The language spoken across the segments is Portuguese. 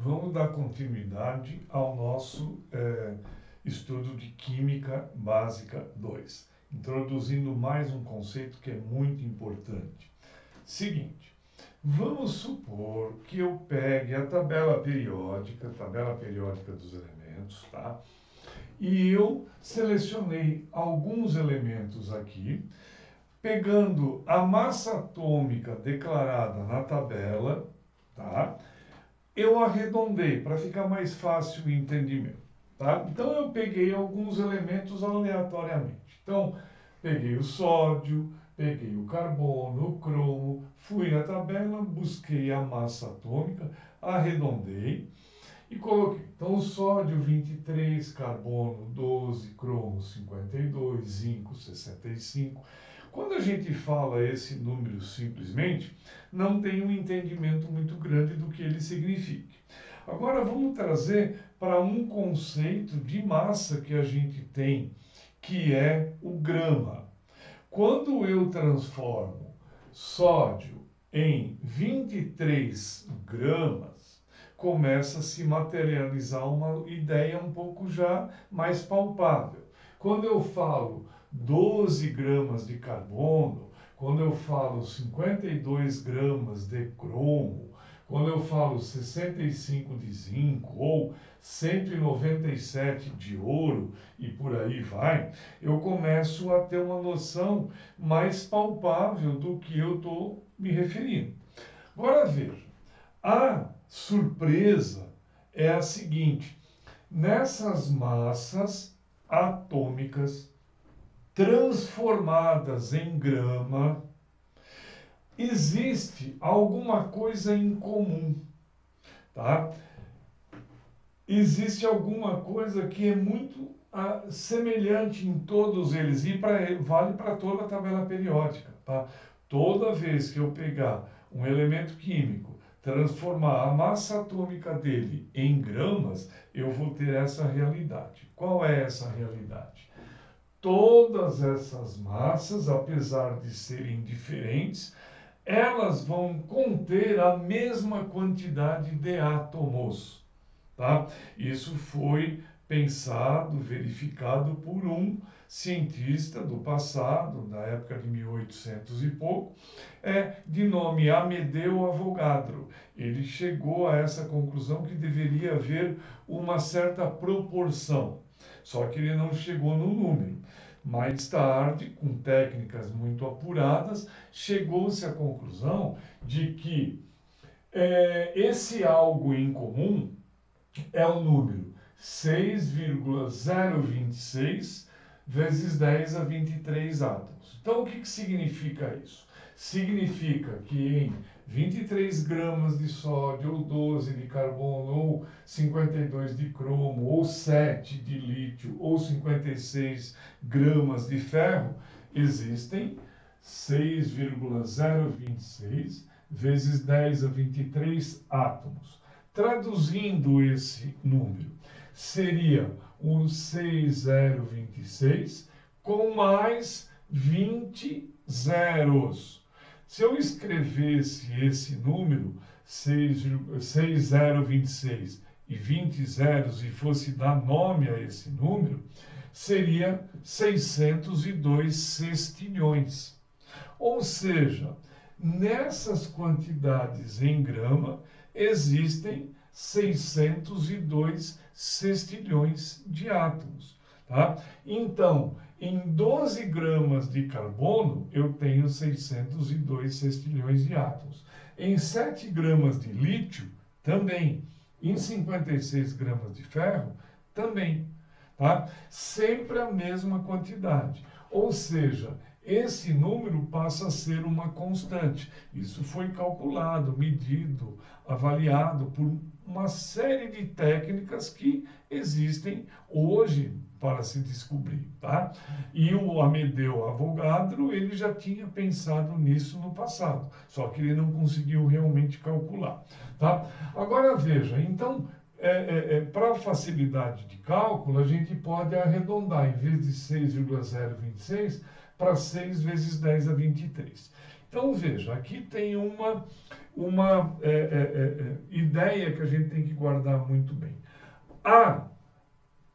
Vamos dar continuidade ao nosso estudo de Química Básica 2, introduzindo mais um conceito que é muito importante. Seguinte, vamos supor que eu pegue a tabela periódica dos elementos, tá? E eu selecionei alguns elementos aqui, pegando a massa atômica declarada na tabela, tá? Eu arredondei para ficar mais fácil o entendimento, tá? Então eu peguei alguns elementos aleatoriamente. Então, peguei o sódio, peguei o carbono, o cromo, fui na tabela, busquei a massa atômica, arredondei e coloquei. Então, o sódio 23, carbono 12, cromo 52, zinco 65. Quando a gente fala esse número simplesmente, não tem um entendimento muito grande do que ele significa. Agora vamos trazer para um conceito de massa que a gente tem, que é o grama. Quando eu transformo sódio em 23 gramas, começa a se materializar uma ideia um pouco já mais palpável. Quando eu falo 12 gramas de carbono, quando eu falo 52 gramas de cromo, quando eu falo 65 de zinco ou 197 de ouro e por aí vai, eu começo a ter uma noção mais palpável do que eu estou me referindo. Agora veja, a surpresa é a seguinte: nessas massas atômicas transformadas em grama, existe alguma coisa em comum, tá? Existe alguma coisa que é muito semelhante em todos eles e vale para toda a tabela periódica, tá? Toda vez que eu pegar um elemento químico, transformar a massa atômica dele em gramas, eu vou ter essa realidade. Qual é essa realidade? Todas essas massas, apesar de serem diferentes, elas vão conter a mesma quantidade de átomos, tá? Isso foi pensado, verificado por um cientista do passado, na época de 1800 e pouco, de nome Amedeo Avogadro. Ele chegou a essa conclusão que deveria haver uma certa proporção, só que ele não chegou no número. Mais tarde, com técnicas muito apuradas, chegou-se à conclusão de que esse algo em comum é o número 6,026 vezes 10 a 23 átomos. Então, o que significa isso? Significa que em 23 gramas de sódio, ou 12 de carbono, ou 52 de cromo, ou 7 de lítio, ou 56 gramas de ferro, existem 6,026 vezes 10 a 23 átomos. Traduzindo esse número, seria um 6026 com mais 20 zeros. Se eu escrevesse esse número, 6026 e 20 zeros, e fosse dar nome a esse número, seria 602 sextilhões. Ou seja, nessas quantidades em grama, existem 602 sextilhões de átomos, tá? Então, em 12 gramas de carbono, eu tenho 602 sextilhões de átomos. Em 7 gramas de lítio, também. Em 56 gramas de ferro, também. Tá? Sempre a mesma quantidade. Ou seja, esse número passa a ser uma constante. Isso foi calculado, medido, avaliado por uma série de técnicas que existem hoje para se descobrir, tá? E o Amedeo Avogadro, ele já tinha pensado nisso no passado, só que ele não conseguiu realmente calcular, tá? Agora veja, então, para facilidade de cálculo, a gente pode arredondar, em vez de 6,026, para 6 vezes 10 a 23. Então, veja, aqui tem uma ideia que a gente tem que guardar muito bem. A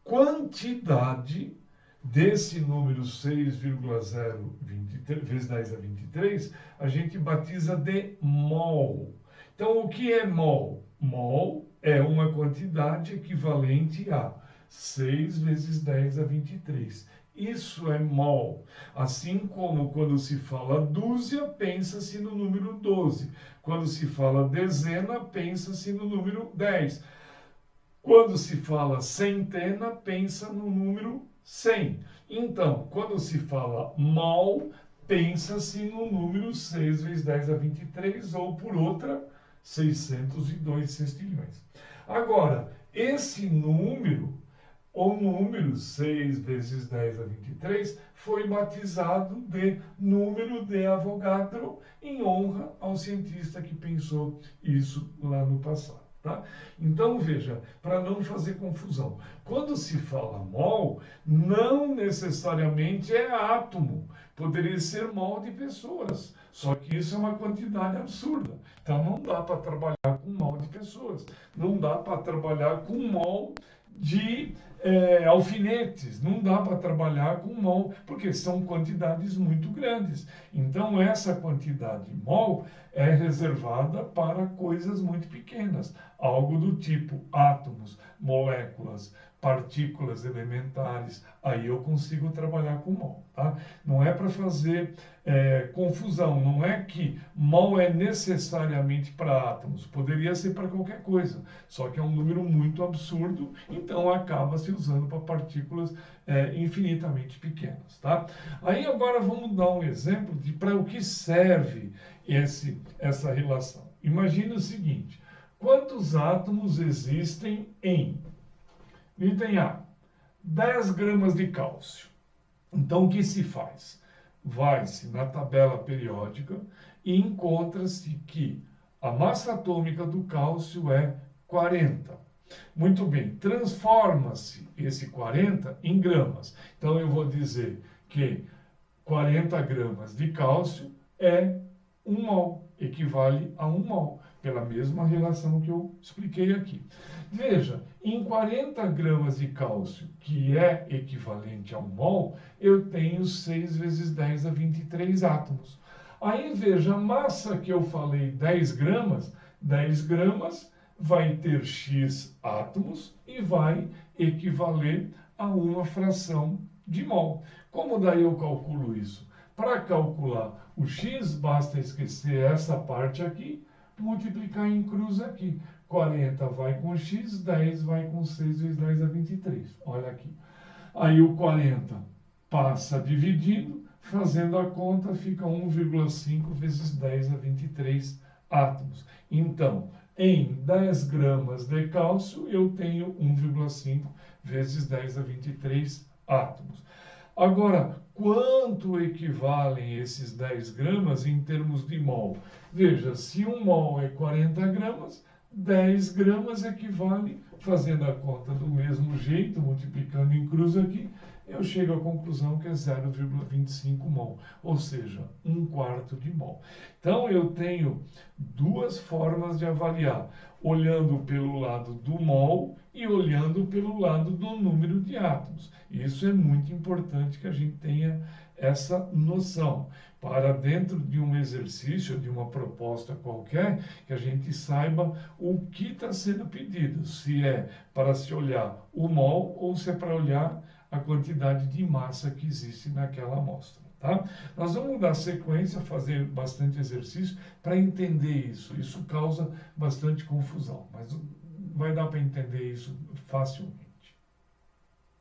quantidade desse número 6,023 vezes 10 a 23, a gente batiza de mol. Então, o que é mol? Mol é uma quantidade equivalente a 6 vezes 10 a 23. Isso é mol. Assim como quando se fala dúzia, pensa-se no número 12. Quando se fala dezena, pensa-se no número 10. Quando se fala centena, pensa no número 100. Então, quando se fala mol, pensa-se no número 6 vezes 10 a 23, ou por outra, 602 sextilhões. Agora, esse número, o número 6 vezes 10 a 23, foi batizado de número de Avogadro, em honra ao cientista que pensou isso lá no passado. Tá? Então, veja, para não fazer confusão, quando se fala mol, não necessariamente é átomo, poderia ser mol de pessoas, só que isso é uma quantidade absurda. Então, não dá para trabalhar com mol de pessoas, não dá para trabalhar com mol de alfinetes, não dá para trabalhar com mol, porque são quantidades muito grandes. Então, essa quantidade mol é reservada para coisas muito pequenas, algo do tipo átomos, moléculas, partículas elementares. Aí eu consigo trabalhar com mol. Tá? Não é para fazer confusão, não é que mol é necessariamente para átomos, poderia ser para qualquer coisa, só que é um número muito absurdo, então acaba se usando para partículas infinitamente pequenas. Tá? Aí agora vamos dar um exemplo de para o que serve essa relação. Imagine o seguinte: quantos átomos existem em item A? 10 gramas de cálcio. Então, o que se faz? Vai-se na tabela periódica e encontra-se que a massa atômica do cálcio é 40. Muito bem, transforma-se esse 40 em gramas. Então, eu vou dizer que 40 gramas de cálcio é 1 mol, equivale a 1 mol, pela mesma relação que eu expliquei aqui. Veja, em 40 gramas de cálcio, que é equivalente a 1 mol, eu tenho 6 vezes 10 a 23 átomos. Aí veja, a massa que eu falei, 10 gramas vai ter X átomos e vai equivaler a uma fração de mol. Como daí eu calculo isso? Para calcular o X, basta esquecer essa parte aqui, multiplicar em cruz aqui. 40 vai com X, 10 vai com 6 vezes 10 a 23. Olha aqui. Aí o 40 passa dividindo, fazendo a conta, fica 1,5 vezes 10 a 23 átomos. Então, em 10 gramas de cálcio, eu tenho 1,5 vezes 10 a 23 átomos. Agora, quanto equivalem esses 10 gramas em termos de mol? Veja, se 1 mol é 40 gramas, 10 gramas equivale, fazendo a conta do mesmo jeito, multiplicando em cruz aqui, eu chego à conclusão que é 0,25 mol, ou seja, 1/4 de mol. Então, eu tenho duas formas de avaliar, olhando pelo lado do mol e olhando pelo lado do número de átomos. Isso é muito importante que a gente tenha essa noção, para dentro de um exercício, de uma proposta qualquer, que a gente saiba o que está sendo pedido, se é para se olhar o mol ou se é para olhar a quantidade de massa que existe naquela amostra. Tá? Nós vamos dar sequência, fazer bastante exercício para entender isso. Isso causa bastante confusão, mas vai dar para entender isso facilmente.